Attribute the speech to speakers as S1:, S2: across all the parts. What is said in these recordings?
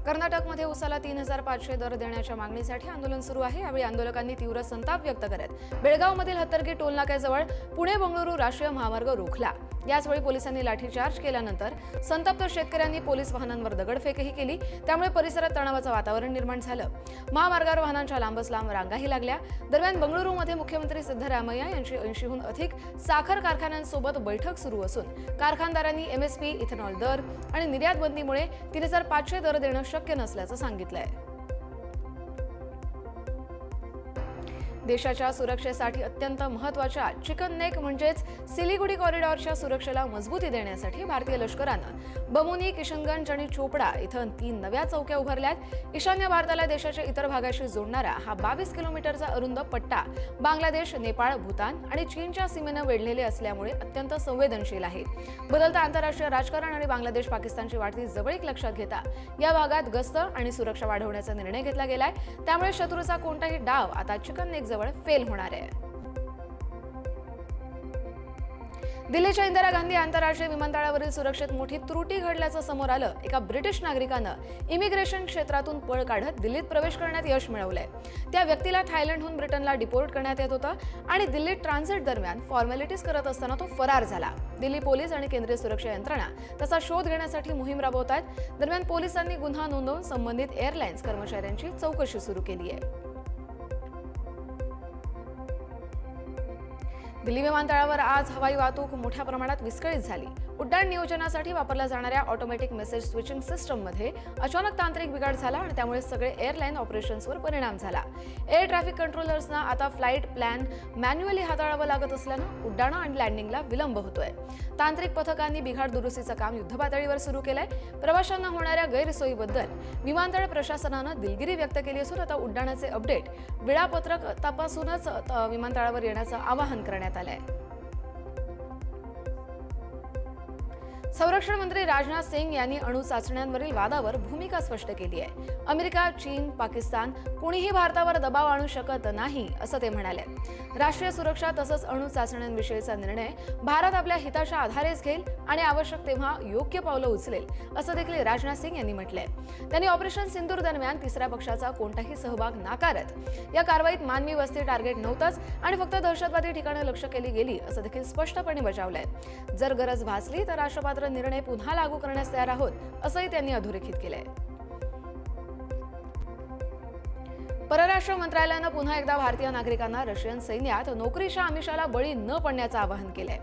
S1: कर्नाटकमध्ये उसाला 3,500 दर देण्याच्या मागणीसाठी आंदोलन सुरू आहे। यावेळी आंदोलकांनी तीव्र संताप व्यक्त करत बेळगावमधील हत्तरगी टोल नाक्याजवळ पुणे बंगळुरू राष्ट्रीय महामार्ग रोखला। याचवेळी पोलिसांनी लाठीचार्ज केल्यानंतर संतप्त शेतकऱ्यांनी पोलीस वाहनांवर दगडफेकही केली। त्यामुळे परिसरात तणावाचं वातावरण निर्माण झालं। महामार्गावर वाहनांच्या लांबच लांब रांगाही लागल्या। दरम्यान बंगळुरूमध्ये मुख्यमंत्री सिद्धरामय्या यांची 80हून अधिक साखर कारखान्यांसोबत बैठक सुरू असून कारखानदारांनी एमएसपी, इथेनॉल दर आणि निर्यात बंदीमुळे 3,500 दर देणं शक्य नसल्याचं सांगितलंय। देशाच्या सुरक्षेसाठी अत्यंत महत्त्वाच्या चिकन नेक म्हणजेच सिलिगुडी कॉरिडॉरच्या सुरक्षेला मजबूती देण्यासाठी भारतीय लष्करानं बमुनी, किशनगंज आणि चोपडा इथं 3 नव्या चौक्या उभारल्यात। ईशान्य भारताला देशाच्या इतर भागाशी जोडणारा हा 22 किलोमीटरचा अरुंद पट्टा बांगलादेश, नेपाळ, भूतान आणि चीनच्या सीमेनं वेढलेले असल्यामुळे अत्यंत संवेदनशील आहे। बदलतं आंतरराष्ट्रीय राजकारण आणि बांगलादेश पाकिस्तानची वाढती जवळीक लक्षात घेता या भागात गस्त आणि सुरक्षा वाढवण्याचा निर्णय घेतला गेलाय। त्यामुळे शत्रूचा कोणताही डाव आता चिकन नेक जवळ फेल होणार आहे। दिल्लीच्या इंदिरा गांधी आंतरराष्ट्रीय विमानतळावरील सुरक्षेत मोठी त्रुटी घडल्याचं समोर आलं। एका ब्रिटिश नागरिकानं इमिग्रेशन क्षेत्रातून पळ काढत दिल्लीत प्रवेश करण्यात यश मिळवलंय। त्या व्यक्तीला थायलंडहून ब्रिटनला डिपोर्ट करण्यात येत होतं आणि दिल्लीत ट्रान्झिट दरम्यान फॉर्मॅलिटीज करत असताना तो फरार झाला। दिल्ली पोलीस आणि केंद्रीय सुरक्षा यंत्रणा त्याचा शोध घेण्यासाठी मोहीम राबवत आहेत। दरम्यान पोलिसांनी गुन्हा नोंदवून संबंधित एअरलाइन्स कर्मचाऱ्यांची चौकशी सुरू केली आहे। दिल्ली विमानतळावर आज हवाई वाहतूक मोठ्या प्रमाणात विस्कळीत झाली। उड्डाण नियोजनासाठी वापरल्या जाणाऱ्या ऑटोमॅटिक मेसेज स्विचिंग सिस्टममध्ये अचानक तांत्रिक बिघाड झाला आणि त्यामुळे सगळे एअरलाइन ऑपरेशन्सवर परिणाम झाला। एअर ट्रॅफिक कंट्रोलर्सना आता फ्लाईट प्लॅन मॅन्युअली हाताळावं लागत असल्यानं उड्डाणं आणि लँडिंगला विलंब होतोय। तांत्रिक पथकांनी बिघाड दुरुस्तीचं काम युद्धपातळीवर सुरू केलंय। प्रवाशांना होणाऱ्या गैरसोयीबद्दल विमानतळ प्रशासनानं दिलगिरी व्यक्त केली असून आता उड्डाणाचे अपडेट वेळापत्रक तपासूनच विमानतळावर येण्याचं आवाहन करण्यात आलंय। संरक्षण मंत्री राजनाथ सिंग यांनी अणु चाचण्यांवरील वादावर भूमिका स्पष्ट केली आहे। अमेरिका, चीन, पाकिस्तान कोणीही भारतावर दबाव आणू शकत नाही असं ते म्हणाले। राष्ट्रीय सुरक्षा तसंच अणु चाचण्यांविषयीचा निर्णय भारत आपल्या हिताच्या आधारेच घेईल आणि आवश्यक तेव्हा योग्य पावलं उचलेल असं देखील राजनाथ सिंग यांनी म्हटलंय। त्यांनी ऑपरेशन सिंदूर दरम्यान तिसऱ्या पक्षाचा कोणताही सहभाग नाकारत या कारवाईत मानवी वस्ती टार्गेट नव्हतंच आणि फक्त दहशतवादी ठिकाणं लक्ष्य केली गेली असं देखील स्पष्टपणे बजावलंय। जर गरज भासली तर राष्ट्रपात्र निर्णय पुन्हा लागू करण्यास तयार आहोत असंही त्यांनी अधोरेखित केलंय। परराष्ट्र मंत्रालयानं पुन्हा एकदा भारतीय नागरिकांना रशियन सैन्यात नोकरीच्या आमिषाला बळी न पडण्याचं आवाहन केलंय।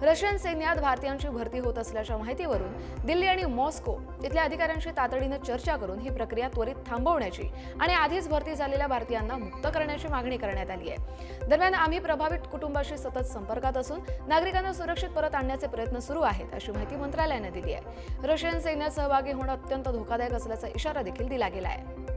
S1: रशियन सैन्यात भारतीयांची भरती होत असल्याच्या माहितीवरून दिल्ली आणि मॉस्को इथल्या अधिकाऱ्यांशी तातडीनं चर्चा करून ही प्रक्रिया त्वरित थांबवण्याची आणि आधीच भरती झालेल्या भारतीयांना मुक्त करण्याची मागणी करण्यात आली आहे। दरम्यान आम्ही प्रभावित कुटुंबाशी सतत संपर्कात असून नागरिकांना सुरक्षित परत आणण्याचे प्रयत्न सुरू आहेत अशी माहिती मंत्रालयानं दिली आहे। रशियन सैन्यात सहभागी होणं अत्यंत धोकादायक असल्याचा इशारा देखील दिला गेला आहे।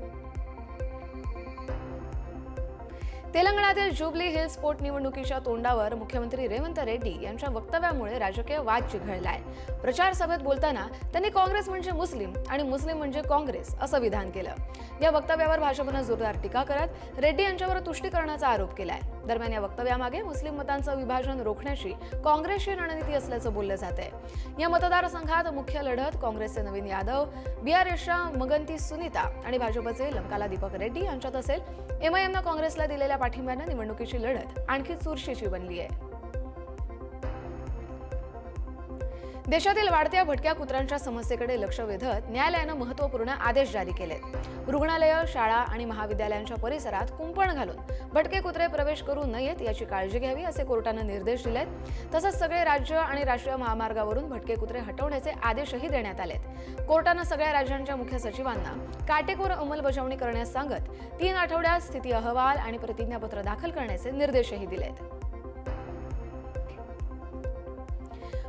S1: तेलंगणातील जुबली हिल्स पोटनिवडणुकीच्या तोंडावर मुख्यमंत्री रेवंत रेड्डी यांच्या वक्तव्यामुळे राजकीय वाद चिघळलाय। प्रचार सभेत बोलताना त्यांनी काँग्रेस म्हणजे मुस्लिम आणि मुस्लिम म्हणजे काँग्रेस असं विधान केलं। या वक्तव्यावर भाजपनं जोरदार टीका करत रेड्डी यांच्यावर तुष्टीकरणाचा आरोप केलाय। दरम्यान या वक्तव्यामागे मुस्लिम मतांचं विभाजन रोखण्याची काँग्रेसची रणनीती असल्याचं बोललं जातंय। या मतदारसंघात मुख्य लढत काँग्रेसचे नवीन यादव, बीआरएसच्या मगंती सुनीता आणि भाजपचे लंकाला दीपक रेड्डी यांच्यात असेल। एमआयएमनं काँग्रेसला दिलेल्या पाठिंब्यानं निवडणुकीची लढत आणखी चुरशीची बनली आहे। देशातील वाढत्या भटक्या कुत्र्यांच्या समस्येकडे लक्ष वेधत न्यायालयानं महत्त्वपूर्ण आदेश जारी केलेत। रुग्णालयं, शाळा आणि महाविद्यालयांच्या परिसरात कुंपण घालून भटके कुत्रे प्रवेश करू नयेत याची काळजी घ्यावी असे कोर्टानं निर्देश दिलेत। तसंच सगळे राज्य आणि राष्ट्रीय महामार्गावरून भटके कुत्रे हटवण्याचे आदेशही देण्यात आलेत। कोर्टानं सगळ्या राज्यांच्या मुख्य सचिवांना काटेकोर अंमलबजावणी करण्यास सांगत 3 आठवड्यात स्थिती अहवाल आणि प्रतिज्ञापत्र दाखल करण्याचे निर्देशही दिलेत।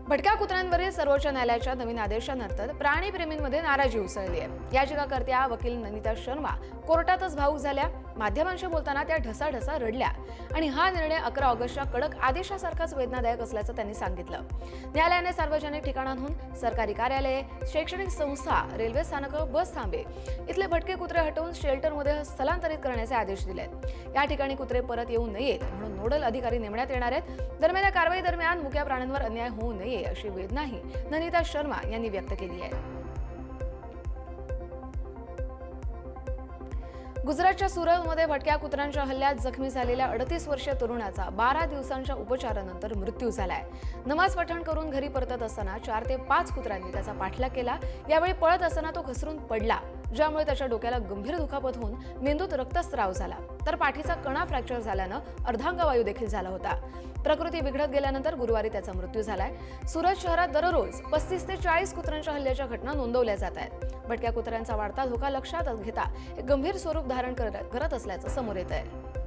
S1: भटक्या कुत्र्यांवरील सर्वोच्च न्यायालयाच्या नवीन आदेशानंतर प्राणीप्रेमींमध्ये नाराजी उसळली आहे। याचिकाकर्त्या वकील ननिता शर्मा कोर्टातच भावूक झाल्या। माध्यमांशी बोलताना त्या ढसाढसा रडल्या आणि हा निर्णय 11 ऑगस्टच्या कडक आदेशासारखाच वेदनादायक असल्याचं त्यांनी सांगितलं। न्यायालयाने सार्वजनिक ठिकाणांहून सरकारी कार्यालये, शैक्षणिक संस्था, रेल्वे स्थानकं, बस थांबे इथले भटके कुत्रे हटवून शेल्टरमध्ये स्थलांतरित करण्याचे आदेश दिलेत। या ठिकाणी कुत्रे परत येऊ नयेत म्हणून नोडल अधिकारी नेमण्यात येणार आहेत। दरम्यान या कारवाई दरम्यान मुक्या प्राण्यांवर अन्याय होऊ नये अशी वेदनाही ननिता शर्मा यांनी व्यक्त केली आहे। गुजरातच्या सुरतमध्ये भटक्या कुत्र्यांच्या हल्ल्यात जखमी झालेल्या 38 वर्षीय तरुणाचा 12 दिवसांच्या उपचारानंतर मृत्यू झालाय। नमाज पठण करून घरी परतत असताना 4 ते 5 कुत्र्यांनी त्याचा पाठलाग केला। यावेळी पळत असताना तो घसरून पडला, ज्यामुळे त्याच्या डोक्याला गंभीर दुखापत होऊन मेंदूत रक्तस्राव झाला, तर पाठीचा कणा फ्रॅक्चर झाल्यानं अर्धांगवायू देखील झाला होता। प्रकृती बिघडत गेल्यानंतर गुरुवारी त्याचा मृत्यू झालाय। सुरत शहरात दररोज 35 ते 40 कुत्र्यांच्या हल्ल्याच्या घटना नोंदवल्या जात आहेत। भटक्या कुत्र्यांचा वाढता धोका लक्षात घेता हे गंभीर स्वरूप धारण करत असल्याचं समोर येत आहे।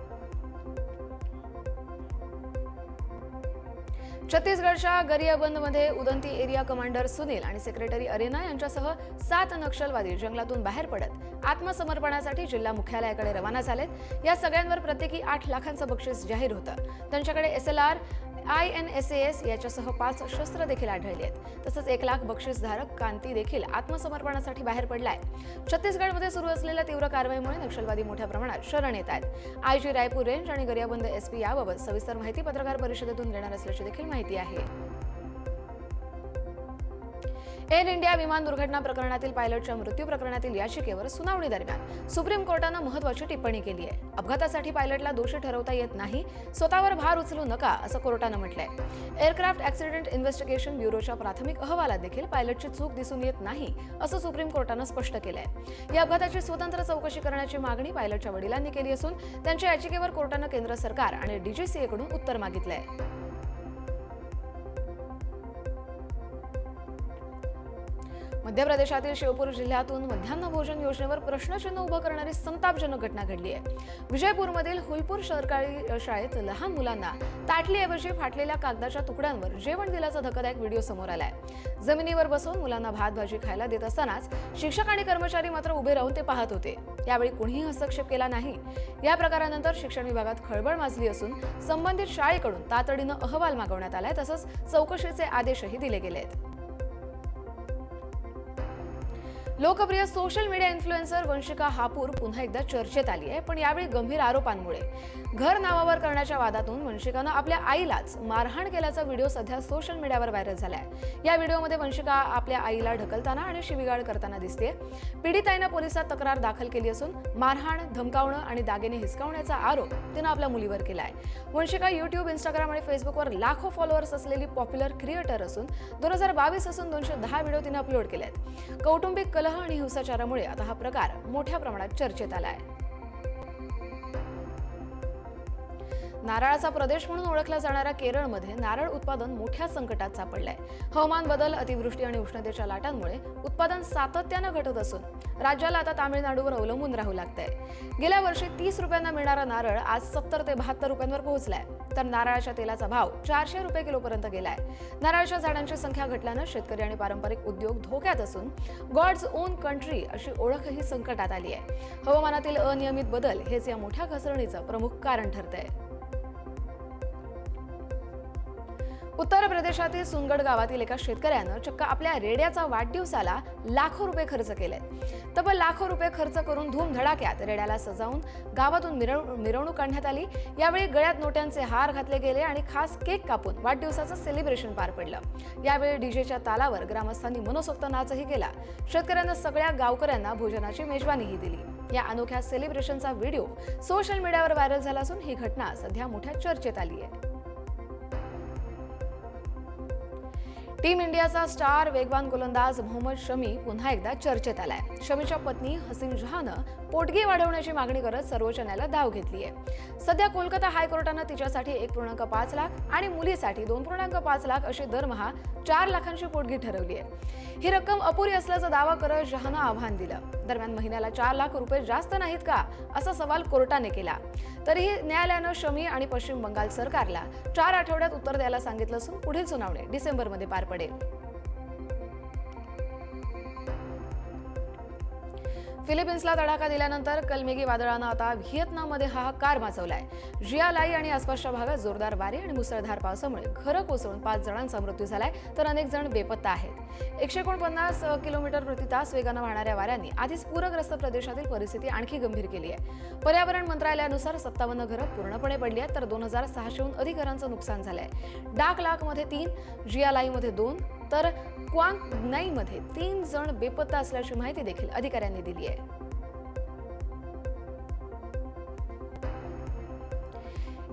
S1: छत्तीसगडच्या गरियाबंदमध्ये उदंती एरिया कमांडर सुनील आणि सेक्रेटरी अरेना यांच्यासह 7 नक्षलवादी जंगलातून बाहेर पडत आत्मसमर्पणासाठी जिल्हा मुख्यालयाकडे रवाना झालेत। या सगळ्यांवर प्रत्येकी 8 लाखांचं बक्षीस जाहीर होतं। त्यांच्याकडे SLR, INSAS याच्यासह 5 शस्त्र देखील आढळली आहेत। तसंच 1 लाख बक्षीसधारक कांती देखील आत्मसमर्पणासाठी बाहेर पडलाय। छत्तीसगडमध्ये सुरू असलेल्या तीव्र कारवाईमुळे नक्षलवादी मोठ्या प्रमाणात शरण येत आहेत। IG रायपूर रेंज आणि गरियाबंद SP याबाबत सविस्तर माहिती पत्रकार परिषदेतून देणार असल्याची देखील माहिती आहे। एअर इंडिया विमान दुर्घटना प्रकरणातील पायलटच्या मृत्यू प्रकरणातील याचिकेवर सुनावणी दरम्यान सुप्रीम कोर्टानं महत्त्वाची टिप्पणी केली आहे। अपघातासाठी पायलटला दोषी ठरवता येत नाही, स्वतःवर भार उचलू नका असं कोर्टानं म्हटलंय। एअरक्राफ्ट ऍक्सिडेंट इन्व्हेस्टिगेशन ब्युरोच्या प्राथमिक अहवालात देखील पायलटची चूक दिसून येत नाही असं सुप्रीम कोर्टानं स्पष्ट केलंय। या अपघाताची स्वतंत्र चौकशी करण्याची मागणी पायलटच्या वडिलांनी केली असून त्यांच्या याचिकेवर कोर्टानं केंद्र सरकार आणि DGCA कडून उत्तर मागितलंय। मध्य प्रदेशातील शिवपूर जिल्ह्यातून मध्यान्ह भोजन योजनेवर प्रश्नचिन्ह उभं करणारी संतापजनक घटना घडली आहे। विजयपूरमधील हुलपूर सरकारी शाळेत लहान मुलांना ताटलीऐवजी फाटलेल्या कागदाच्या तुकड्यांवर जेवण दिल्याचा धक्कादायक व्हिडिओ समोर आलाय। जमिनीवर बसून मुलांना भात भाजी खायला देत असतानाच शिक्षक आणि कर्मचारी मात्र उभे राहून ते पाहत होते। यावेळी कुणीही हस्तक्षेप केला नाही। या प्रकारानंतर शिक्षण विभागात खळबळ माजली असून संबंधित शाळेकडून तातडीनं अहवाल मागवण्यात आलाय, तसंच चौकशीचे आदेशही दिले गेलेत। लोकप्रिय social media influencer Vanshika Hapur पुन्हा एकदा चर्चेत आली आहे, पण यावेळी गंभीर आरोपांमुळे। घर नावावर करण्याच्या वादातून वंशिकानं आपल्या आईलाच मारहाण केल्याचा व्हिडिओ सध्या सोशल मीडियावर व्हायरल झालाय। या व्हिडिओमध्ये वंशिका आपल्या आईला ढकलताना आणि शिवीगाळ करताना दिसते। पीडिताईनं पोलिसात तक्रार दाखल केली असून मारहाण, धमकावणं आणि दागिने हिसकावण्याचा आरोप तिनं आपल्या मुलीवर केलाय। वंशिका YouTube, Instagram आणि Facebookवर लाखो फॉलोअर्स असलेली पॉप्युलर क्रिएटर असून 2022 असून 210 व्हिडिओ तिने अपलोड केले आहेत। कौटुंबिक कलह आणि हिंसाचारामुळे आता हा प्रकार मोठ्या प्रमाणात चर्चेत आलाय। नारळाचा प्रदेश म्हणून ओळखला जाणाऱ्या केरळमध्ये नारळ उत्पादन मोठ्या संकटात सापडलंय। हवामान बदल, अतिवृष्टी आणि उष्णतेच्या लाटांमुळे उत्पादन सातत्यानं घटत असून राज्याला आता तामिळनाडूवर अवलंबून राहू लागतंय। गेल्या वर्षी 30 रुपयांना मिळणारा नारळ आज 70 ते 72 रुपयांवर पोहोचलाय, तर नारळाच्या तेलाचा भाव 400 रुपये किलोपर्यंत गेलाय। नारळाच्या झाडांची संख्या घटल्यानं शेतकरी आणि पारंपरिक उद्योग धोक्यात असून गॉड्स ओन कंट्री अशी ओळखही संकटात आली आहे। हवामानातील अनियमित बदल हेच या मोठ्या घसरणीचं प्रमुख कारण ठरतंय। उत्तर प्रदेशातील सुनगड गावातील एका शेतकऱ्यानं चक्क आपल्या रेड्याचा वाढदिवसाला लाखो रुपये खर्च केले। तब्बल लाखो रुपये खर्च करून धूमधडाक्यात रेड्याला सजावून गावातून मिरवणूक काढण्यात आली। यावेळी गळ्यात नोट्यांचे हार घातले गेले आणि खास केक कापून वाढदिवसाचं सेलिब्रेशन पार पडलं। यावेळी डीजेच्या तालावर ग्रामस्थांनी मनसोक्त नाचही केला। शेतकऱ्यांना सगळ्या गावकऱ्यांना भोजनाची मेजवानीही दिली। या अनोख्या सेलिब्रेशनचा व्हिडिओ सोशल मीडियावर व्हायरल झाला असून ही घटना सध्या मोठ्या चर्चेत आली आहे। टीम इंडियाचा स्टार वेगवान गोलंदाज मोहम्मद शमी पुन्हा एकदा चर्चेत आलाय। शमीच्या पत्नी हसीन जहांनं पोटगी वाढवण्याची मागणी करत सर्वोच्च न्यायालयात धाव घेतली आहे। सध्या कोलकाता हायकोर्टानं तिच्यासाठी 1.5 लाख आणि मुलीसाठी 2.5 लाख अशी दरमहा 4 लाखांची पोटगी ठरवली आहे। ही रक्कम अपुरी असल्याचा दावा करत जहांनं आव्हान दिलं। दरम्यान महिन्याला 4 लाख रुपये जास्त नाहीत का असा सवाल कोर्टाने केला। तरीही न्यायालयानं शमी आणि पश्चिम बंगाल सरकारला 4 आठवड्यात उत्तर द्यायला सांगितलं असून पुढील सुनावणी डिसेंबरमध्ये पार पडेल। फिलिपिन्सला तडाखा दिल्यानंतर कलमेगी वादळानं आता व्हिएतनाममध्ये हाहाकार माजवलाय। जियालाई आणि आसपासच्या भागात जोरदार वारे आणि मुसळधार पावसामुळे घरं कोसळून 5 जणांचा मृत्यू झालाय, तर अनेक जण बेपत्ता आहेत। 149 किलोमीटर प्रति तास वेगानं वाहणाऱ्या वाऱ्यांनी आधीच पूरग्रस्त प्रदेशातील परिस्थिती आणखी गंभीर केली आहे। पर्यावरण मंत्रालयानुसार 57 घरं पूर्णपणे पडली आहेत, तर 2600हून अधिक घरांचं नुकसान झालंय। डाक लाकमध्ये 3, जियालाईमध्ये 2 तर क्वांग मध्ये 3 जण बेपत्ता असल्याची माहिती देखील अधिकाऱ्यांनी दिली आहे।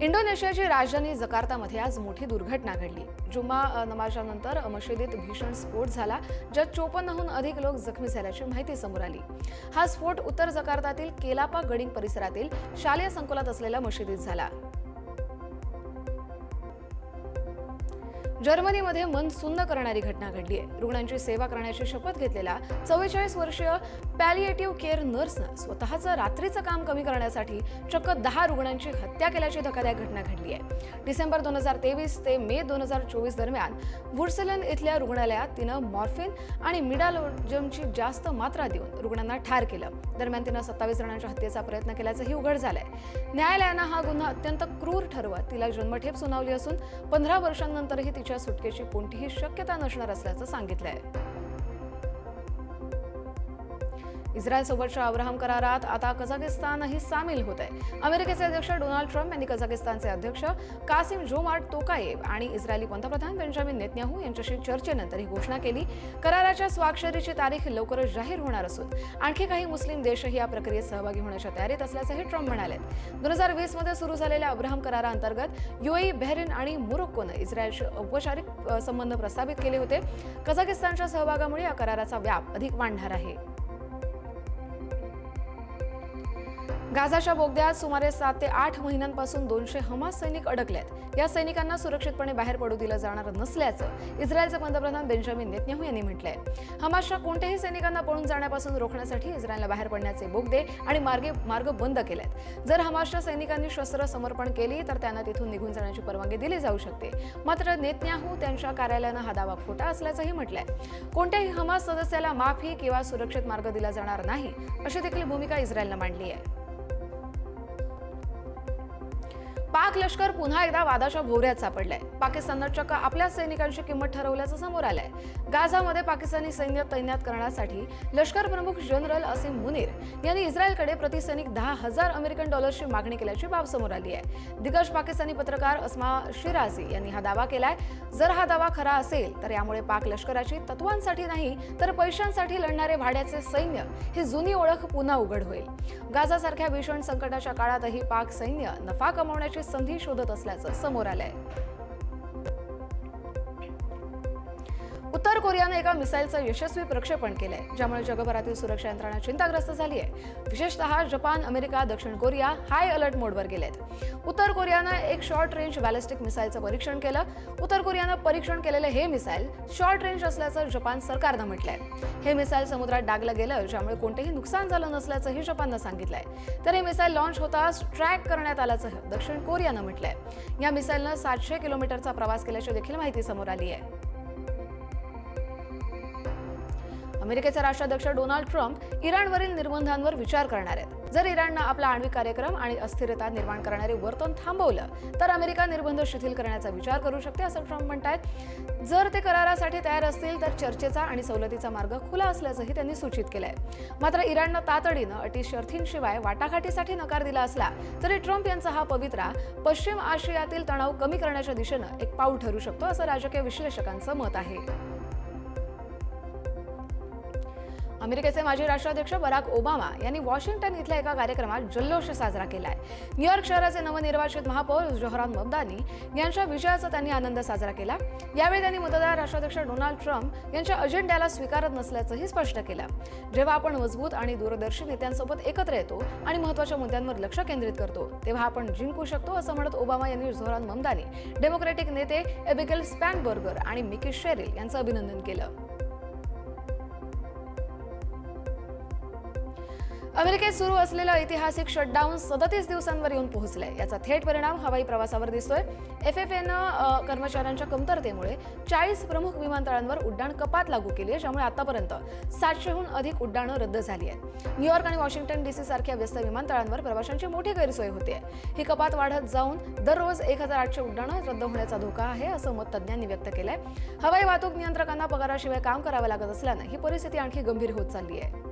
S1: इंडोनेशियाची राजधानी जकार्तामध्ये आज मोठी दुर्घटना घडली। जुम्मा नमाजानंतर मशिदीत भीषण स्फोट झाला, ज्यात 54हून अधिक लोक जखमी झाल्याची माहिती समोर आली। हा स्फोट उत्तर जकार्तातील केलापा गडिंग परिसरातील शालेय संकुलात असलेल्या मशिदीत झाला। जर्मनीमध्ये मन सुन्न करणारी घटना घडली आहे। रुग्णांची सेवा करण्याची शपथ घेतलेला 44 वर्षीय पॅलिएटिव्ह केअर नर्सनं स्वतःचं रात्रीचं काम कमी करण्यासाठी चक्क 10 रुग्णांची हत्या केल्याची धक्कादायक घटना घडली आहे। डिसेंबर 2023 ते मे 2024 दरम्यान वुर्सलन इथल्या रुग्णालयात तिनं मॉर्फिन आणि मिडालोजमची जास्त मात्रा देऊन रुग्णांना ठार केलं। दरम्यान तिनं 27 जणांच्या हत्येचा प्रयत्न केल्याचंही उघड झालंय। न्यायालयानं हा गुन्हा अत्यंत क्रूर ठरवत तिला जन्मठेप सुनावली असून 15 वर्षांनंतरही तिच्या सुटकेची कोणतीही शक्यता नसणार असल्याचं सांगितलंय। इस्रायलसोबतच्या अब्राहम करारात आता कझाकिस्तानही सामील होत आहे। अमेरिकेचे अध्यक्ष डोनाल्ड ट्रम्प यांनी कझाकिस्तानचे अध्यक्ष कासिम जोमार्ट तोकायेव आणि इस्रायली पंतप्रधान बेंजामिन नेतन्याहू यांच्याशी चर्चेनंतर ही घोषणा केली। कराराच्या स्वाक्षरीची तारीख लवकरच जाहीर होणार असून आणखी काही मुस्लिम देशही या प्रक्रियेत सहभागी होण्याच्या तयारीत असल्याचंही ट्रम्प म्हणाले। 2020 मध्ये सुरू झालेल्या अब्राहम कराराअंतर्गत यूएई, बहरीन आणि मोरोक्कोनं इस्रायलशी औपचारिक संबंध प्रस्थापित केले होते। कझाकिस्तानच्या सहभागामुळे या कराराचा व्याप अधिक वाढणार आहे। गाझाच्या बोगद्यात सुमारे 7 ते 8 महिन्यांपासून 200 हमास सैनिक अडकलेत। या सैनिकांना सुरक्षितपणे बाहेर पडू दिलं जाणार नसल्याचं इस्रायलचे पंतप्रधान बेंजामिन नेतन्याहू यांनी म्हटलंय। हमासच्या कोणत्याही सैनिकांना पळून जाण्यापासून रोखण्यासाठी इस्रायलला बाहेर पडण्याचे बोगदे आणि मार्ग बंद केलेत। जर हमासच्या सैनिकांनी शस्त्र समर्पण केली तर त्यांना तिथून निघून जाण्याची परवानगी दिली जाऊ शकते। मात्र नेतन्याहू त्यांच्या कार्यालयानं हा दावा खोटा असल्याचंही म्हटलंय। कोणत्याही हमास सदस्याला माफी किंवा सुरक्षित मार्ग दिला जाणार नाही, अशी देखील भूमिका इस्रायलनं मांडली आहे। पाक लष्कर पुन्हा एकदा वादाच्या भोवऱ्यात सापडलंय। पाकिस्ताननं चक्क आपल्या सैनिकांची किंमत ठरवल्याचं समोर आलंय। गाझामध्ये पाकिस्तानी सैन्य तैनात करण्यासाठी लष्कर प्रमुख जनरल असीम मुनीर यांनी इस्रायलकडे प्रति सैनिक 10,000 अमेरिकन डॉलर्सची मागणी केल्याची बाब समोर आली आहे। दिग्गज पाकिस्तानी पत्रकार अस्मा शिराझी यांनी हा दावा केलाय। जर हा दावा खरा असेल तर यामुळे पाक लष्कराची तत्वांसाठी नाही तर पैशांसाठी लढणारे भाड्याचे सैन्य ही जुनी ओळख पुन्हा उघड होईल। गाझासारख्या भीषण संकटाच्या काळातही पाक सैन्य नफा कमवण्याची संधी शोधत असल्याचं समोर आलंय। उत्तर कोरियाने एका मिसाईलचं यशस्वी प्रक्षेपण केलंय, ज्यामुळे जगभरातील सुरक्षा यंत्रणा चिंताग्रस्त झाली आहे। विशेषतः जपान, अमेरिका, दक्षिण कोरिया हाय अलर्ट मोडवर गेलेत। उत्तर कोरियानं एक शॉर्ट रेंज बॅलिस्टिक मिसाईलचं परीक्षण केलं। उत्तर कोरियानं परीक्षण केलेलं हे मिसाईल शॉर्ट रेंज असल्याचं जपान सरकारनं म्हटलंय। हे मिसाईल समुद्रात डागलं गेलं, ज्यामुळे कोणतेही नुकसान झालं नसल्याचंही जपाननं सांगितलंय। तर हे मिसाईल लॉन्च होताच ट्रॅक करण्यात आल्याचं दक्षिण कोरियानं म्हटलंय। या मिसाईलनं 700 किलोमीटरचा प्रवास केल्याची देखील माहिती समोर आली आहे। अमेरिकेचे राष्ट्राध्यक्ष डोनाल्ड ट्रम्प इराणवरील निर्बंधांवर विचार करणार आहेत। जर इराणनं आपला आण्विक कार्यक्रम आणि अस्थिरता निर्माण करणारे वर्तन थांबवलं तर अमेरिका निर्बंध शिथिल करण्याचा विचार करू शकते, असं ट्रम्प म्हणतात। जर ते करारासाठी तयार असतील तर चर्चेचा आणि सवलतीचा मार्ग खुला असल्याचंही त्यांनी सूचित केलंय। मात्र इराणनं तातडीनं अटी शर्थींशिवाय वाटाघाटीसाठी नकार दिला असला तरी ट्रम्प यांचा हा पवित्रा पश्चिम आशियातील तणाव कमी करण्याच्या दिशेनं एक पाऊल ठरू शकतो, असं राजकीय विश्लेषकांचं मत आहे। अमेरिकेचे माजी राष्ट्राध्यक्ष बराक ओबामा यांनी वॉशिंग्टन इथल्या एका कार्यक्रमात जल्लोष साजरा केलाय। न्यूयॉर्क शहराचे नवनिर्वाचित महापौर जोहरान ममदानी यांच्या विजयाचा त्यांनी आनंद साजरा केला। यावेळी त्यांनी मतदार राष्ट्राध्यक्ष डोनाल्ड ट्रम्प यांच्या अजेंड्याला स्वीकारत नसल्याचंही स्पष्ट केलं। जेव्हा आपण मजबूत आणि दूरदर्शी नेत्यांसोबत एकत्र येतो आणि महत्त्वाच्या मुद्द्यांवर लक्ष केंद्रित करतो तेव्हा आपण जिंकू शकतो, असं म्हणत ओबामा यांनी जोहरान ममदानी, डेमोक्रॅटिक नेते एबिगेल स्पॅनबर्गर आणि मिकी शेरिल यांचं अभिनंदन केलं। अमेरिकेत सुरू असलेलं ऐतिहासिक शटडाऊन 37 दिवसांवर येऊन पोहोचलंय। याचा थेट परिणाम हवाई प्रवासावर दिसतोय। FAAनं कर्मचाऱ्यांच्या कमतरतेमुळे 40 प्रमुख विमानतळांवर उड्डाण कपात लागू केली आहे, ज्यामुळे आतापर्यंत 700हून अधिक उड्डाणं रद्द झाली आहेत। न्यूयॉर्क आणि वॉशिंग्टन DC सारख्या व्यस्त विमानतळांवर प्रवाशांची मोठी गैरसोय होते। ही कपात वाढत जाऊन दररोज 1800 उड्डाणं रद्द होण्याचा धोका आहे, असं मत तज्ज्ञांनी व्यक्त केलंय। हवाई वाहतूक नियंत्रकांना पगाराशिवाय काम करावं लागत असल्यानं ही परिस्थिती आणखी गंभीर होत चालली आहे।